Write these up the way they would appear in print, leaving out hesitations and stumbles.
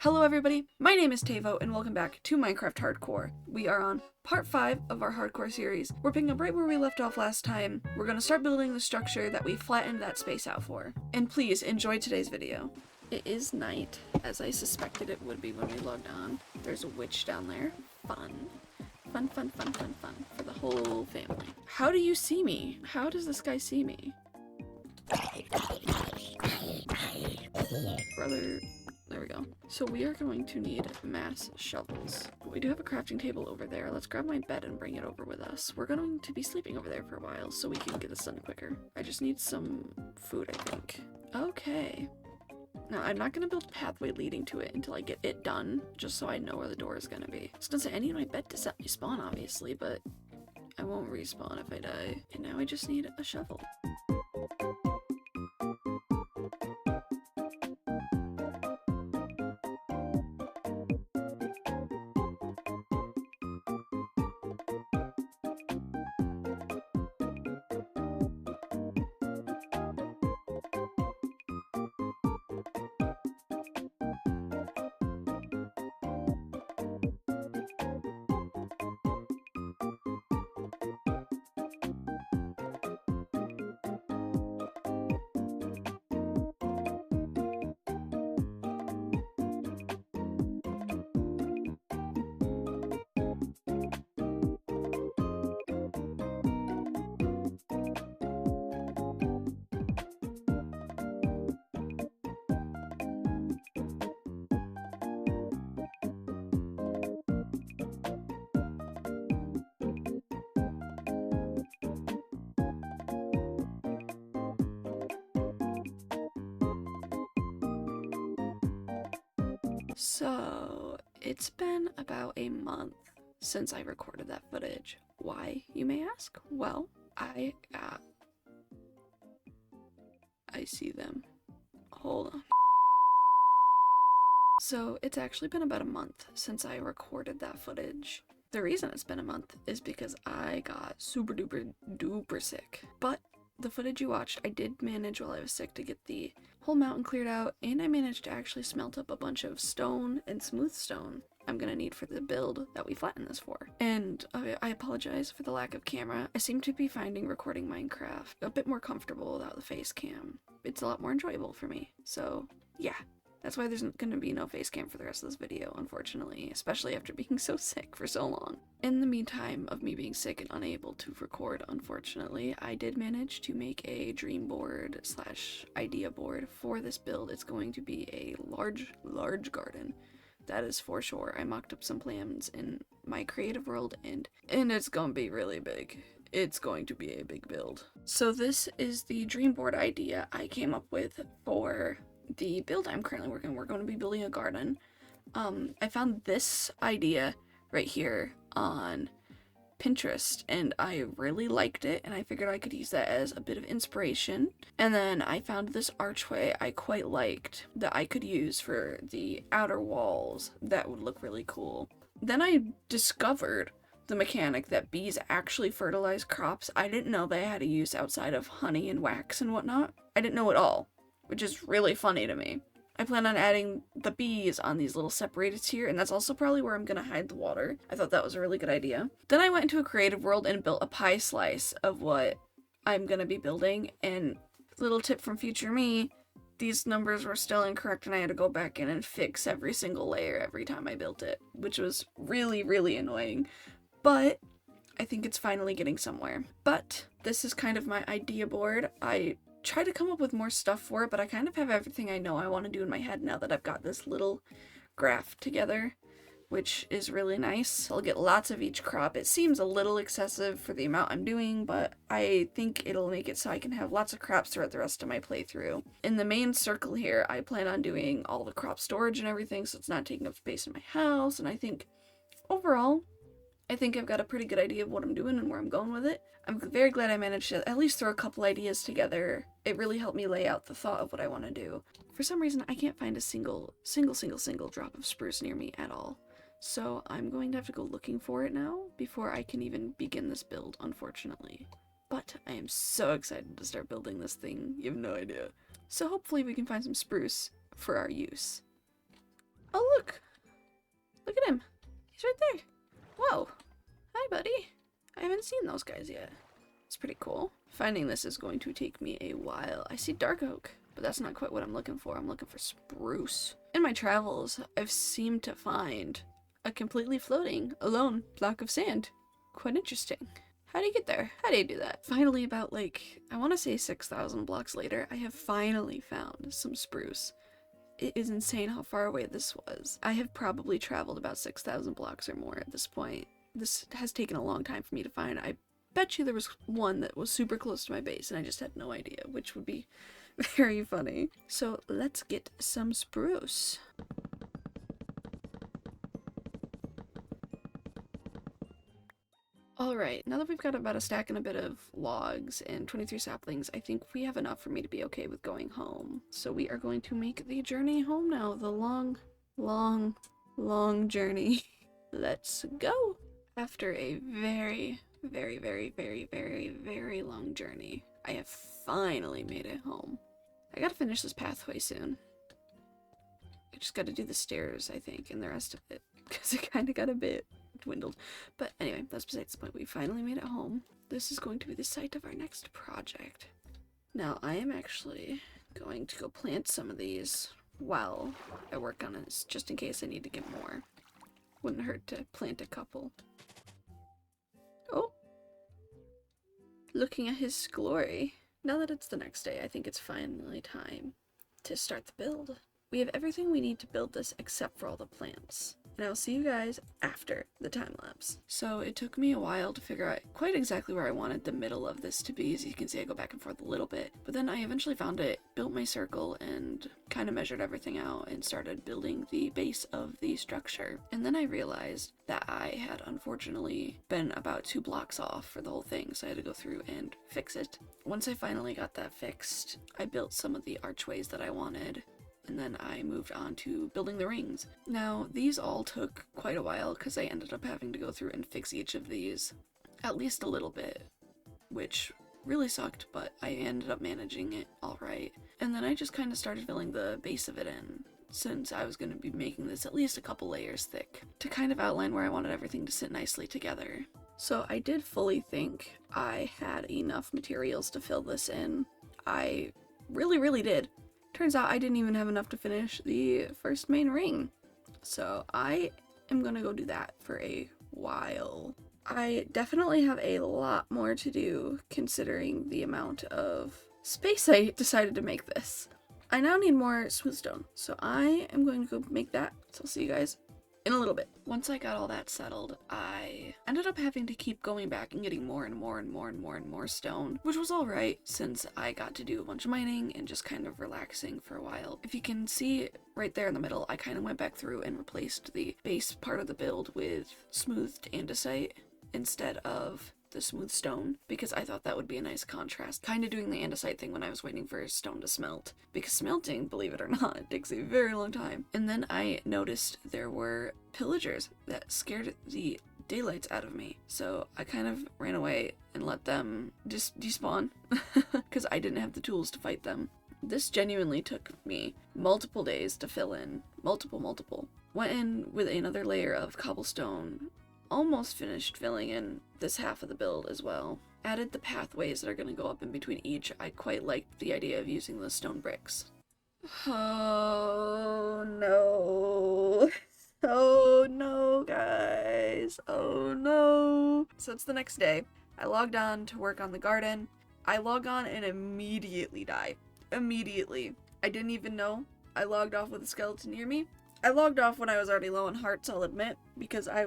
Hello everybody, my name is Tavo and welcome back to Minecraft Hardcore. We are on part 5 of our Hardcore series. We're picking up right where we left off last time. We're gonna start building the structure that we flattened that space out for. And please enjoy today's video. It is night, as I suspected it would be when we logged on. There's a witch down there. Fun. Fun, fun, fun, fun, fun. For the whole family. How do you see me? How does this guy see me? Brother... There we go. So we are going to need mass shovels. We do have a crafting table over there. Let's grab my bed and bring it over with us. We're going to be sleeping over there for a while so we can get this done quicker. I just need some food, I think. Okay. Now, I'm not going to build a pathway leading to it until I get it done, just so I know where the door is going to be. I was going to say, I need my bed to set me spawn, obviously, but I won't respawn if I die. And now I just need a shovel. So, it's been about a month since I recorded that footage. Why, you may ask? Well, I see them. Hold on. So, it's actually been about a month since I recorded that footage. The reason it's been a month is because I got super duper duper sick. But the footage you watched, I did manage while I was sick to get the whole mountain cleared out, and I managed to actually smelt up a bunch of stone and smooth stone I'm gonna need for the build that we flattened this for. And I apologize for the lack of camera. I seem to be finding recording Minecraft a bit more comfortable without the face cam. It's a lot more enjoyable for me. So yeah, that's why there's gonna be no face cam for the rest of this video, unfortunately, especially after being so sick for so long. In the meantime of me being sick and unable to record, unfortunately, I did manage to make a dream board slash idea board for this build. It's going to be a large garden. That is for sure. I mocked up some plans in my creative world and it's gonna be really big. It's going to be a big build. So this is the dream board idea I came up with for the build I'm currently working. We're going to be building a garden. I found this idea right here on Pinterest and I really liked it, and I figured I could use that as a bit of inspiration. And then I found this archway I quite liked that I could use for the outer walls that would look really cool. Then I discovered the mechanic that bees actually fertilize crops. I didn't know they had a use outside of honey and wax and whatnot. I didn't know at all, which is really funny to me. I plan on adding the bees on these little separators here, and that's also probably where I'm gonna hide the water. I thought that was a really good idea. Then I went into a creative world and built a pie slice of what I'm gonna be building, and little tip from future me, these numbers were still incorrect and I had to go back in and fix every single layer every time I built it, which was really, really annoying. But I think it's finally getting somewhere. But this is kind of my idea board. I try to come up with more stuff for it, but I kind of have everything I know I want to do in my head now that I've got this little graph together, which is really nice. I'll get lots of each crop. It seems a little excessive for the amount I'm doing, but I think it'll make it so I can have lots of crops throughout the rest of my playthrough. In the main circle here, I plan on doing all the crop storage and everything, so it's not taking up space in my house, and I think overall, I think I've got a pretty good idea of what I'm doing and where I'm going with it. I'm very glad I managed to at least throw a couple ideas together. It really helped me lay out the thought of what I want to do. For some reason, I can't find a single drop of spruce near me at all. So I'm going to have to go looking for it now before I can even begin this build, unfortunately. But I am so excited to start building this thing. You have no idea. So hopefully we can find some spruce for our use. Oh, look! Look at him! He's right there! Whoa! Hi, buddy! I haven't seen those guys yet. It's pretty cool. Finding this is going to take me a while. I see dark oak, but that's not quite what I'm looking for. I'm looking for spruce. In my travels, I've seemed to find a completely floating, alone block of sand. Quite interesting. How do you get there? How do you do that? Finally, about like, I want to say 6,000 blocks later, I have finally found some spruce. It is insane how far away this was. I have probably traveled about 6,000 blocks or more at this point. This has taken a long time for me to find. I bet you there was one that was super close to my base and I just had no idea, which would be very funny. So let's get some spruce. Alright, now that we've got about a stack and a bit of logs and 23 saplings, I think we have enough for me to be okay with going home. So we are going to make the journey home now. The long, long, long journey. Let's go! After a very long journey, I have finally made it home. I gotta finish this pathway soon. I just gotta do the stairs, I think, and the rest of it, because it kinda got a bit dwindled. But anyway, that's besides the point. We finally made it home. This is going to be the site of our next project. Now, I am actually going to go plant some of these while I work on it, just in case I need to get more. Wouldn't hurt to plant a couple. Oh! Looking at his glory. Now that it's the next day, I think it's finally time to start the build. We have everything we need to build this except for all the plants. And I'll see you guys after the time lapse. So it took me a while to figure out quite exactly where I wanted the middle of this to be. As you can see, I go back and forth a little bit. But then I eventually found it, built my circle, and kind of measured everything out and started building the base of the structure. And then I realized that I had unfortunately been about 2 blocks off for the whole thing, so I had to go through and fix it. Once I finally got that fixed, I built some of the archways that I wanted. And then I moved on to building the rings. Now, these all took quite a while because I ended up having to go through and fix each of these at least a little bit, which really sucked, but I ended up managing it all right. And then I just kind of started filling the base of it in, since I was going to be making this at least a couple layers thick, to kind of outline where I wanted everything to sit nicely together. So I did fully think I had enough materials to fill this in. I really did. Turns out I didn't even have enough to finish the first main ring. So I am gonna go do that for a while. I definitely have a lot more to do considering the amount of space I decided to make this. I now need more smooth stone, so I am going to go make that. So I'll see you guys in a little bit. Once I got all that settled, I ended up having to keep going back and getting more stone, which was alright since I got to do a bunch of mining and just kind of relaxing for a while. If you can see right there in the middle, I kind of went back through and replaced the base part of the build with smoothed andesite instead of the smooth stone, because I thought that would be a nice contrast. Kind of doing the andesite thing when I was waiting for stone to smelt, because smelting, believe it or not, takes a very long time. And then I noticed there were pillagers that scared the daylights out of me, so I kind of ran away and let them just despawn, because I didn't have the tools to fight them. This genuinely took me multiple days to fill in, multiple. Went in with another layer of cobblestone, almost finished filling in this half of the build as well. Added the pathways that are going to go up in between each. I quite liked the idea of using the stone bricks. Oh no. Oh no, guys. Oh no. So it's the next day. I logged on to work on the garden. I log on and immediately die. Immediately. I didn't even know. I logged off with a skeleton near me. I logged off when I was already low on hearts, I'll admit, because I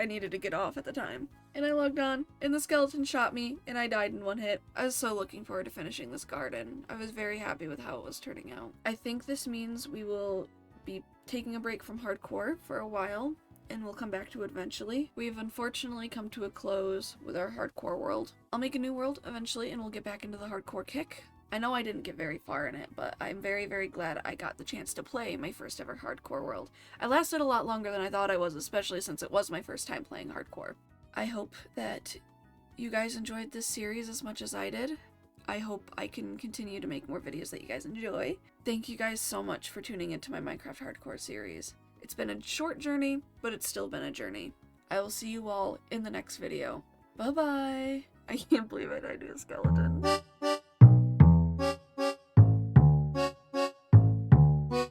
needed to get off at the time. And I logged on, and the skeleton shot me, and I died in one hit. I was so looking forward to finishing this garden. I was very happy with how it was turning out. I think this means we will be taking a break from hardcore for a while, and we'll come back to it eventually. We've unfortunately come to a close with our hardcore world. I'll make a new world eventually, and we'll get back into the hardcore kick. I know I didn't get very far in it, but I'm very glad I got the chance to play my first ever hardcore world. I lasted a lot longer than I thought I was, especially since it was my first time playing hardcore. I hope that you guys enjoyed this series as much as I did. I hope I can continue to make more videos that you guys enjoy. Thank you guys so much for tuning into my Minecraft hardcore series. It's been a short journey, but it's still been a journey. I will see you all in the next video. Bye bye! I can't believe I died to a skeleton.